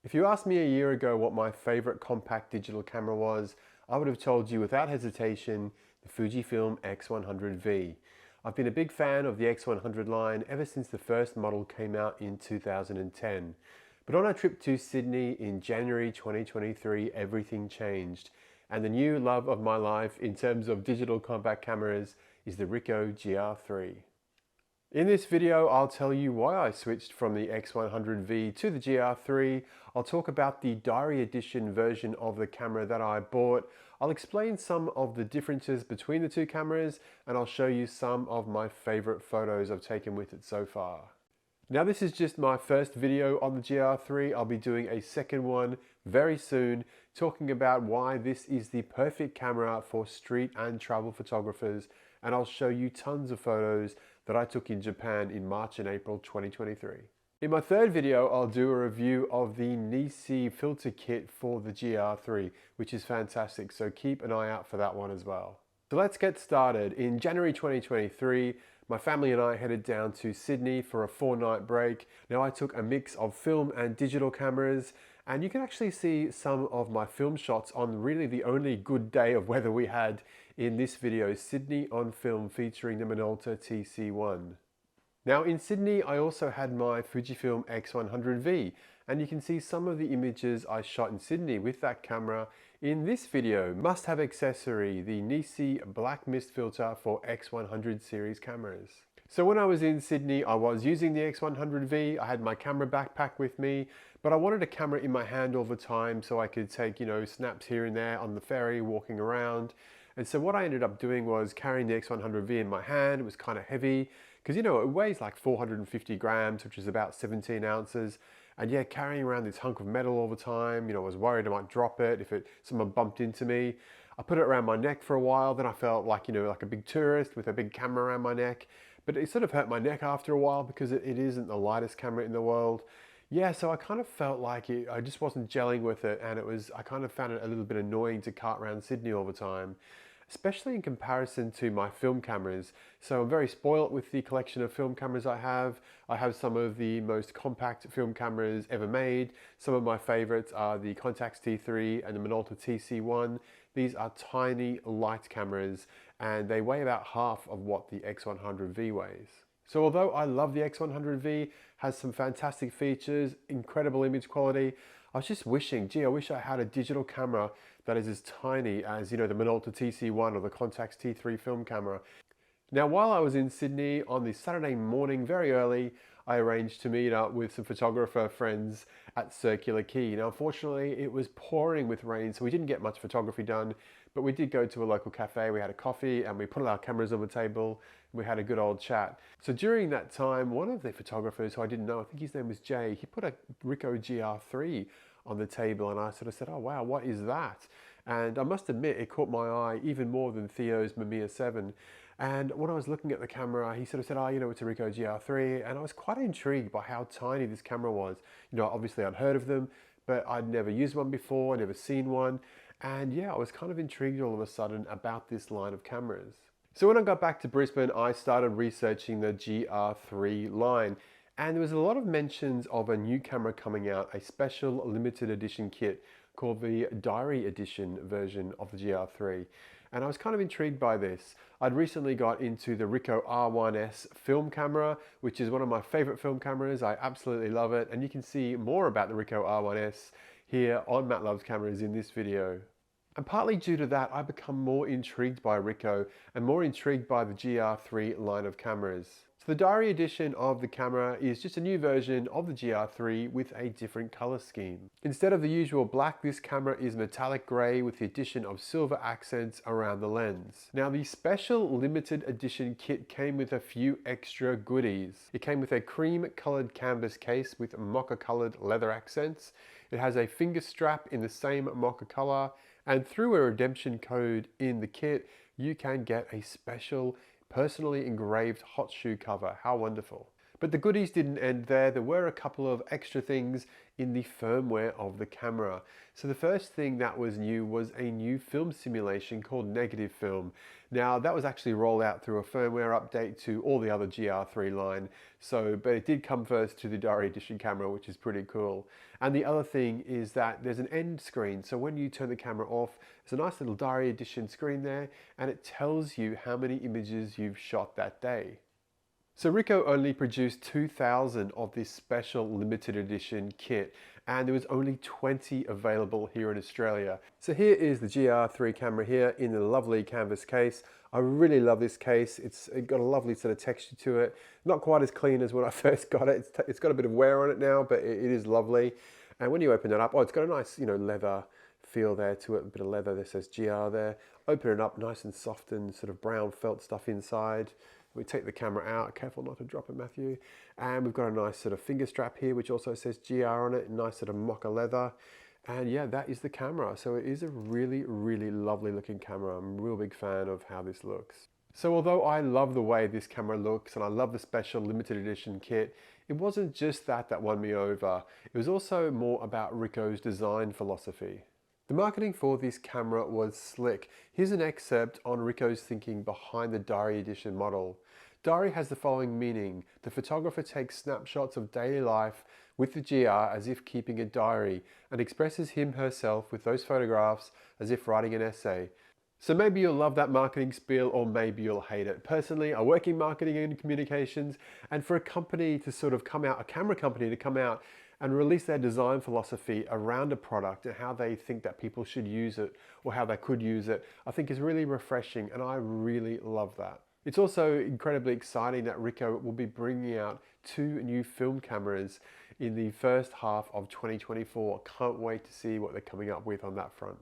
If you asked me a year ago what my favorite compact digital camera was, I would have told you without hesitation the Fujifilm X100V. I've been a big fan of the X100 line ever since the first model came out in 2010. But on a trip to Sydney in January 2023, everything changed. And the new love of my life in terms of digital compact cameras is the Ricoh GR3. In this video, I'll tell you why I switched from the X100V to the GR3. I'll talk about the Diary Edition version of the camera that I bought. I'll explain some of the differences between the two cameras, and I'll show you some of my favorite photos I've taken with it so far. Now, this is just my first video on the GR3. I'll be doing a second one very soon, talking about why this is the perfect camera for street and travel photographers, and I'll show you tons of photos that I took in Japan in March and April 2023. In my third video, I'll do a review of the Nisi filter kit for the GR3, which is fantastic, so keep an eye out for that one as well. So let's get started. In January 2023, my family and I headed down to Sydney for a 4-night break. Now, I took a mix of film and digital cameras, and you can actually see some of my film shots on really the only good day of weather we had in this video, Sydney on film, featuring the Minolta TC1. Now, in Sydney, I also had my Fujifilm X100V, and you can see some of the images I shot in Sydney with that camera in this video. Must-have accessory, the Nisi black mist filter for X100 series cameras. So when I was in Sydney, I was using the X100V. I had my camera backpack with me, but I wanted a camera in my hand all the time so I could take, snaps here and there on the ferry, walking around. And so what I ended up doing was carrying the X100V in my hand. It was kind of heavy because, it weighs like 450 grams, which is about 17 ounces. And yeah, carrying around this hunk of metal all the time, I was worried I might drop it if someone bumped into me. I put it around my neck for a while, then I felt like, like a big tourist with a big camera around my neck. But it sort of hurt my neck after a while because it isn't the lightest camera in the world. Yeah, so I kind of felt like I just wasn't gelling with it, and I kind of found it a little bit annoying to cart around Sydney all the time, especially in comparison to my film cameras. So I'm very spoilt with the collection of film cameras I have. I have some of the most compact film cameras ever made. Some of my favorites are the Contax T3 and the Minolta TC1. These are tiny, light cameras, and they weigh about half of what the X100V weighs. So although I love the X100V, has some fantastic features, incredible image quality, I was just wishing, I wish I had a digital camera that is as tiny as, the Minolta TC1 or the Contax T3 film camera. Now, while I was in Sydney on the Saturday morning, very early, I arranged to meet up with some photographer friends at Circular Quay. Now, unfortunately, it was pouring with rain, so we didn't get much photography done, but we did go to a local cafe, we had a coffee, and we put all our cameras on the table, and we had a good old chat. So during that time, one of the photographers who I didn't know, I think his name was Jay, he put a Ricoh GR3 on the table, and I sort of said, oh wow, what is that? And I must admit, it caught my eye even more than Theo's Mamiya 7. And when I was looking at the camera, he sort of said, oh, it's a Ricoh GR3. And I was quite intrigued by how tiny this camera was. Obviously I'd heard of them, but I'd never used one before, I'd never seen one. And yeah, I was kind of intrigued all of a sudden about this line of cameras. So when I got back to Brisbane, I started researching the GR3 line. And there was a lot of mentions of a new camera coming out, a special limited edition kit called the Diary Edition version of the GR3. And I was kind of intrigued by this. I'd recently got into the Ricoh R1S film camera, which is one of my favorite film cameras. I absolutely love it. And you can see more about the Ricoh R1S here on Matt Loves Cameras in this video. And partly due to that, I become more intrigued by Ricoh and more intrigued by the GR3 line of cameras. So the Diary Edition of the camera is just a new version of the GR3 with a different color scheme. Instead of the usual black, this camera is metallic gray with the addition of silver accents around the lens. Now, the special limited edition kit came with a few extra goodies. It came with a cream colored canvas case with mocha colored leather accents. It has a finger strap in the same mocha color, and through a redemption code in the kit, you can get a special personally engraved hot shoe cover. How wonderful. But the goodies didn't end there. There were a couple of extra things in the firmware of the camera. So the first thing that was new was a new film simulation called Negative Film. Now that was actually rolled out through a firmware update to all the other GR3 line. But it did come first to the Diary Edition camera, which is pretty cool. And the other thing is that there's an end screen. So when you turn the camera off, there's a nice little Diary Edition screen there, and it tells you how many images you've shot that day. So Ricoh only produced 2,000 of this special limited edition kit, and there was only 20 available here in Australia. So here is the GR3 camera here in the lovely canvas case. I really love this case. It's got a lovely sort of texture to it. Not quite as clean as when I first got it. It's got a bit of wear on it now, but it is lovely. And when you open it up, oh, it's got a nice, leather feel there to it, a bit of leather that says GR there. Open it up, nice and soft and sort of brown felt stuff inside. We take the camera out, careful not to drop it, Matthew. And we've got a nice sort of finger strap here, which also says GR on it, nice sort of mocha leather. And yeah, that is the camera. So it is a really, really lovely looking camera. I'm a real big fan of how this looks. So although I love the way this camera looks and I love the special limited edition kit, it wasn't just that won me over. It was also more about Ricoh's design philosophy. The marketing for this camera was slick. Here's an excerpt on Ricoh's thinking behind the Diary Edition model. Diary has the following meaning. The photographer takes snapshots of daily life with the GR as if keeping a diary and expresses him/herself with those photographs as if writing an essay. So maybe you'll love that marketing spiel or maybe you'll hate it. Personally, I work in marketing and communications, and for a company to sort of come out, a camera company to come out and release their design philosophy around a product and how they think that people should use it or how they could use it, I think is really refreshing, and I really love that. It's also incredibly exciting that Ricoh will be bringing out 2 new film cameras in the first half of 2024. Can't wait to see what they're coming up with on that front.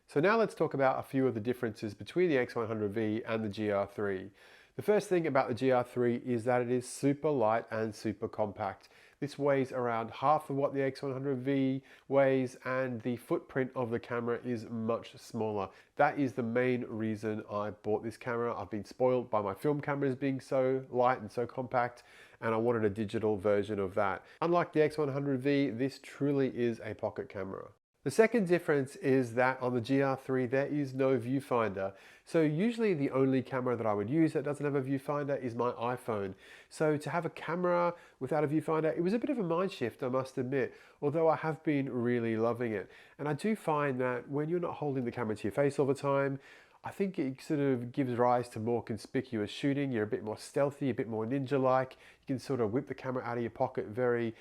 So now let's talk about a few of the differences between the X100V and the GR3. The first thing about the GR3 is that it is super light and super compact. This weighs around half of what the X100V weighs, and the footprint of the camera is much smaller. That is the main reason I bought this camera. I've been spoiled by my film cameras being so light and so compact, and I wanted a digital version of that. Unlike the X100V, this truly is a pocket camera. The second difference is that on the GR3 there is no viewfinder. So usually the only camera that I would use that doesn't have a viewfinder is my iPhone. So to have a camera without a viewfinder, it was a bit of a mind shift, I must admit, although I have been really loving it. And I do find that when you're not holding the camera to your face all the time, I think it sort of gives rise to more conspicuous shooting. You're a bit more stealthy, a bit more ninja-like. You can sort of whip the camera out of your pocket very,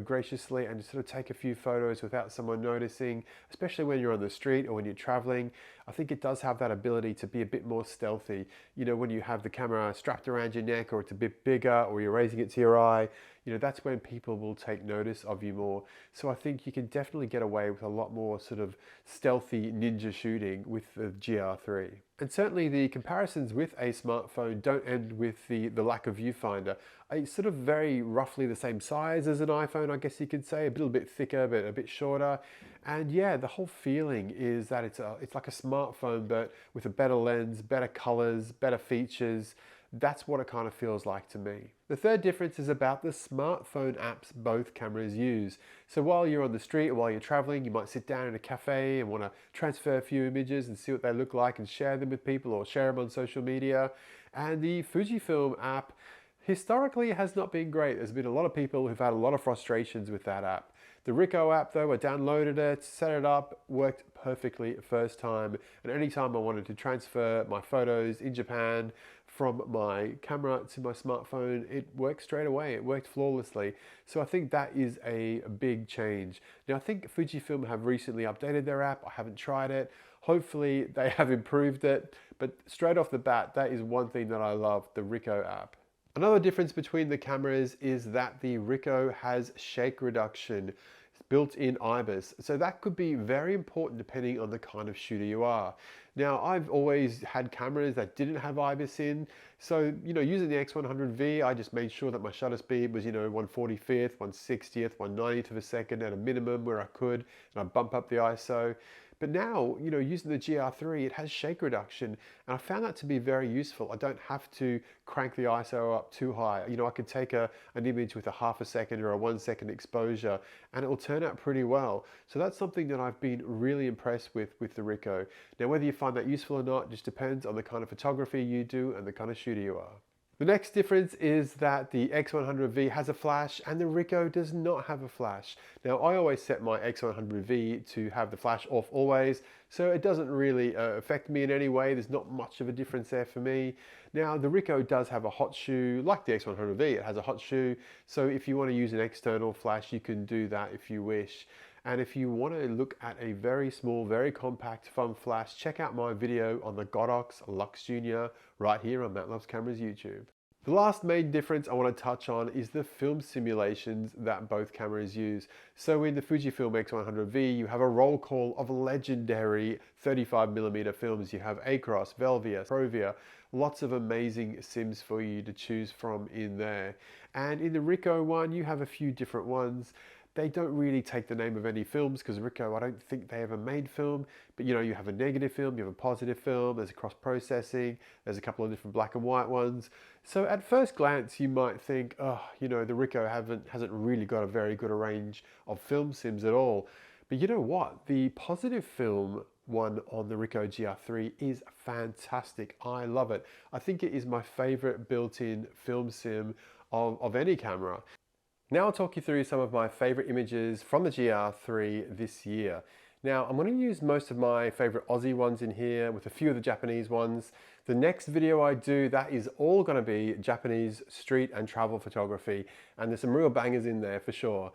graciously and just sort of take a few photos without someone noticing, especially when you're on the street or when you're traveling. I think it does have that ability to be a bit more stealthy. When you have the camera strapped around your neck, or it's a bit bigger, or you're raising it to your eye, that's when people will take notice of you more. So I think you can definitely get away with a lot more sort of stealthy ninja shooting with the GR3. And certainly the comparisons with a smartphone don't end with the lack of viewfinder. It's sort of very roughly the same size as an iPhone, I guess you could say, a little bit thicker, but a bit shorter. And yeah, the whole feeling is that it's like a smartphone, but with a better lens, better colors, better features. That's what it kind of feels like to me. The third difference is about the smartphone apps both cameras use. So while you're on the street or while you're traveling, you might sit down in a cafe and want to transfer a few images and see what they look like and share them with people or share them on social media. And the Fujifilm app historically has not been great. There's been a lot of people who've had a lot of frustrations with that app. The Ricoh app though, I downloaded it, set it up, worked perfectly first time. And anytime I wanted to transfer my photos in Japan from my camera to my smartphone, it worked straight away. It worked flawlessly. So I think that is a big change. Now I think Fujifilm have recently updated their app. I haven't tried it. Hopefully they have improved it. But straight off the bat, that is one thing that I love, the Ricoh app. Another difference between the cameras is that the Ricoh has shake reduction built-in IBIS. So that could be very important depending on the kind of shooter you are. Now, I've always had cameras that didn't have IBIS in. So, using the X100V, I just made sure that my shutter speed was, 1/45th, 1/60th, 1/90th of a second at a minimum where I could, and I bump up the ISO. But now, using the GR3, it has shake reduction, and I found that to be very useful. I don't have to crank the ISO up too high. I could take an image with a half a second or a 1 second exposure, and it will turn out pretty well. So that's something that I've been really impressed with the Ricoh. Now, whether you find that useful or not just depends on the kind of photography you do and the kind of shooter you are. The next difference is that the X100V has a flash and the Ricoh does not have a flash. Now, I always set my X100V to have the flash off always, so it doesn't really affect me in any way. There's not much of a difference there for me. Now, the Ricoh does have a hot shoe, like the X100V, it has a hot shoe. So if you want to use an external flash, you can do that if you wish. And if you want to look at a very small, very compact, fun flash, check out my video on the Godox Lux Junior right here on Matt Loves Cameras YouTube. The last main difference I want to touch on is the film simulations that both cameras use. So in the Fujifilm X100V, you have a roll call of legendary 35mm films. You have Acros, Velvia, Provia, lots of amazing sims for you to choose from in there. And in the Ricoh one, you have a few different ones. They don't really take the name of any films because Ricoh, I don't think they ever made film, but you have a negative film, you have a positive film, there's a cross processing, there's a couple of different black and white ones. So at first glance, you might think, the Ricoh hasn't really got a very good range of film sims at all. But you know what? The positive film one on the Ricoh GR3 is fantastic. I love it. I think it is my favorite built-in film sim of any camera. Now I'll talk you through some of my favorite images from the GR3 this year. Now I'm going to use most of my favorite Aussie ones in here with a few of the Japanese ones. The next video I do, that is all going to be Japanese street and travel photography, and there's some real bangers in there for sure.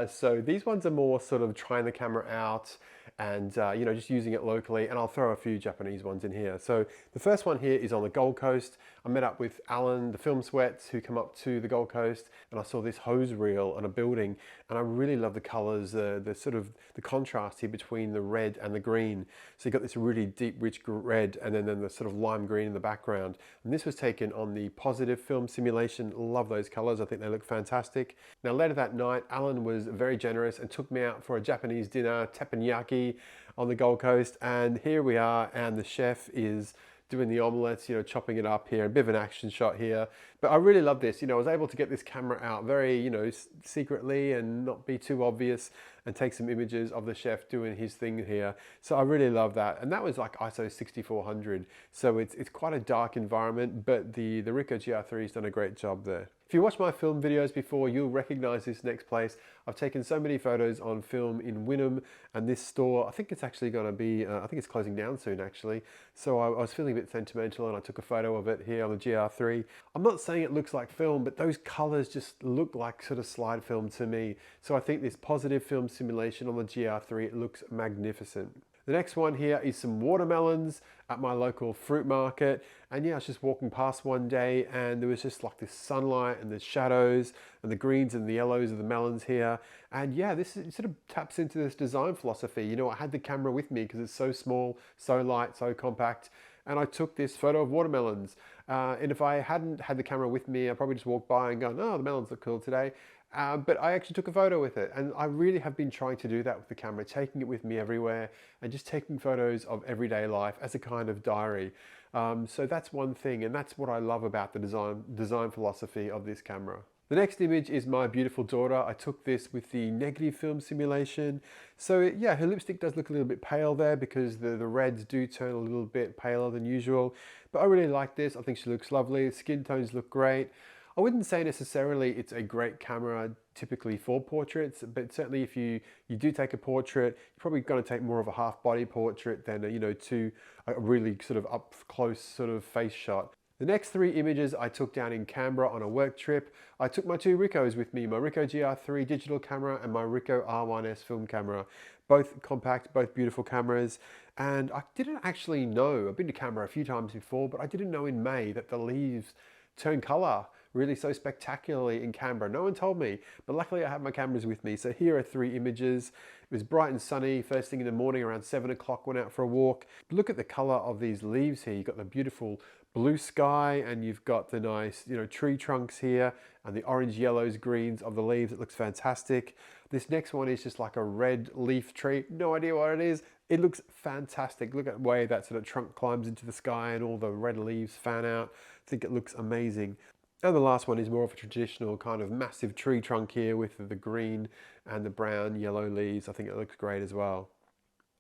So these ones are more sort of trying the camera out and just using it locally, and I'll throw a few Japanese ones in here. So the first one here is on the Gold Coast. I met up with Alan, the Film Sweats, who come up to the Gold Coast, and I saw this hose reel on a building, and I really love the colors, the sort of the contrast here between the red and the green. So you got this really deep, rich red, and then the sort of lime green in the background. And this was taken on the positive film simulation. Love those colors. I think they look fantastic. Now later that night, Alan was very generous and took me out for a Japanese dinner, teppanyaki, on the Gold Coast. And here we are, and the chef is doing the omelettes, chopping it up here, a bit of an action shot here. But I really love this. I was able to get this camera out very, secretly and not be too obvious and take some images of the chef doing his thing here. So I really love that. And that was like ISO 6400. So it's quite a dark environment, but the Ricoh GR3 has done a great job there. If you watched my film videos before, you'll recognize this next place. I've taken so many photos on film in Wynnum, and this store, I think it's actually going to be, I think it's closing down soon actually. So I was feeling a bit sentimental and I took a photo of it here on the GR3. I'm not saying it looks like film, but those colors just look like sort of slide film to me. So I think this positive film simulation on the GR3, it looks magnificent. The next one here is some watermelons at my local fruit market. And yeah, I was just walking past one day and there was just like this sunlight and the shadows and the greens and the yellows of the melons here. And yeah, this sort of taps into this design philosophy. I had the camera with me because it's so small, so light, so compact. And I took this photo of watermelons. And if I hadn't had the camera with me, I probably just walked by and gone, oh, the melons look cool today. But I actually took a photo with it, and I really have been trying to do that with the camera, taking it with me everywhere and just taking photos of everyday life as a kind of diary. So that's one thing, and that's what I love about the design philosophy of this camera. The next image is my beautiful daughter. I took this with the negative film simulation. So yeah, her lipstick does look a little bit pale there because the reds do turn a little bit paler than usual. But I really like this. I think she looks lovely. Skin tones look great. I wouldn't say necessarily it's a great camera typically for portraits, but certainly if you do take a portrait, you're probably going to take more of a half body portrait than a really sort of up close sort of face shot. The next three images I took down in Canberra on a work trip. I took my two Ricohs with me, my Ricoh GR3 digital camera and my Ricoh R1S film camera. Both compact, both beautiful cameras. And I didn't actually know, I've been to Canberra a few times before, but I didn't know in May that the leaves turn color really so spectacularly in Canberra. No one told me, but luckily I have my cameras with me. So here are three images. It was bright and sunny first thing in the morning around 7 o'clock, went out for a walk. Look at the color of these leaves here. You've got the beautiful blue sky and you've got the nice tree trunks here and the orange, yellows, greens of the leaves. It looks fantastic. This next one is just like a red leaf tree. No idea what it is. It looks fantastic. Look at the way that sort of trunk climbs into the sky and all the red leaves fan out. I think it looks amazing. And the last one is more of a traditional kind of massive tree trunk here with the green and the brown, yellow leaves. I think it looks great as well.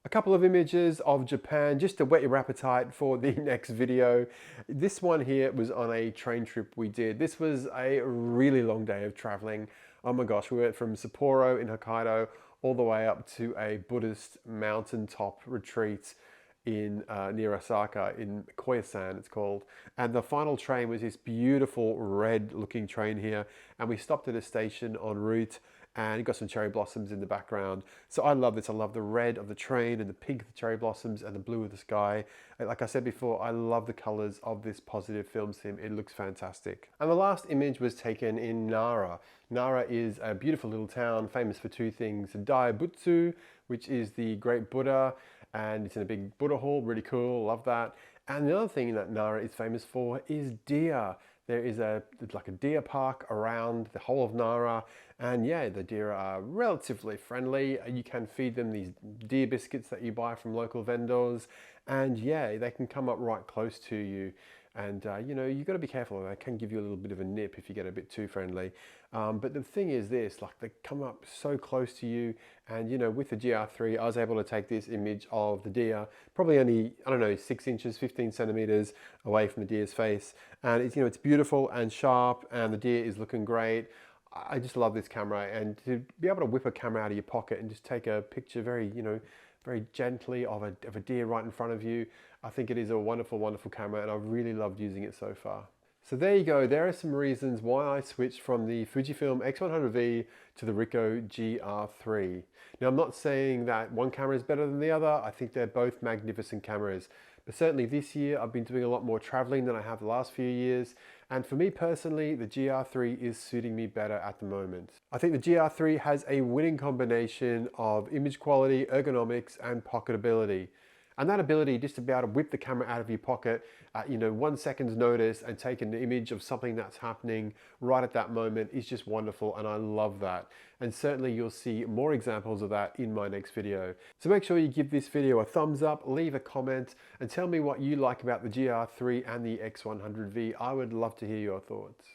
A couple of images of Japan just to whet your appetite for the next video. This one here was on a train trip we did. This was a really long day of traveling. Oh my gosh, we went from Sapporo in Hokkaido all the way up to a Buddhist mountaintop retreat in near Osaka in Koyasan it's called, and the final train was this beautiful red looking train here, and we stopped at a station en route and you got some cherry blossoms in the background. So I love this. I love the red of the train and the pink of the cherry blossoms and the blue of the sky. Like I said before, I love the colors of this positive film sim. It looks fantastic. And the last image was taken in Nara. Nara is a beautiful little town famous for two things: Daibutsu, which is the great Buddha, and it's in a big Buddha hall, really cool, love that. And the other thing that Nara is famous for is deer. There is like a deer park around the whole of Nara, and yeah, the deer are relatively friendly. You can feed them these deer biscuits that you buy from local vendors, and yeah, they can come up right close to you. And you know, you've got to be careful. They can give you a little bit of a nip if you get a bit too friendly. But the thing is this, like they come up so close to you, and you know, with the GR3, I was able to take this image of the deer, probably only, I don't know, 6 inches, 15 centimeters away from the deer's face. And it's, you know, it's beautiful and sharp, and the deer is looking great. I just love this camera, and to be able to whip a camera out of your pocket and just take a picture very, you know, very gently of a deer right in front of you. I think it is a wonderful, wonderful camera, and I've really loved using it so far. So there you go. There are some reasons why I switched from the Fujifilm X100V to the Ricoh GR3. Now, I'm not saying that one camera is better than the other. I think they're both magnificent cameras. But certainly this year, I've been doing a lot more traveling than I have the last few years. And for me personally, the GR3 is suiting me better at the moment. I think the GR3 has a winning combination of image quality, ergonomics, and pocketability. And that ability just to be able to whip the camera out of your pocket at, you know, 1 second's notice and take an image of something that's happening right at that moment is just wonderful, and I love that. And certainly you'll see more examples of that in my next video. So make sure you give this video a thumbs up, leave a comment, and tell me what you like about the GR3 and the X100V. I would love to hear your thoughts.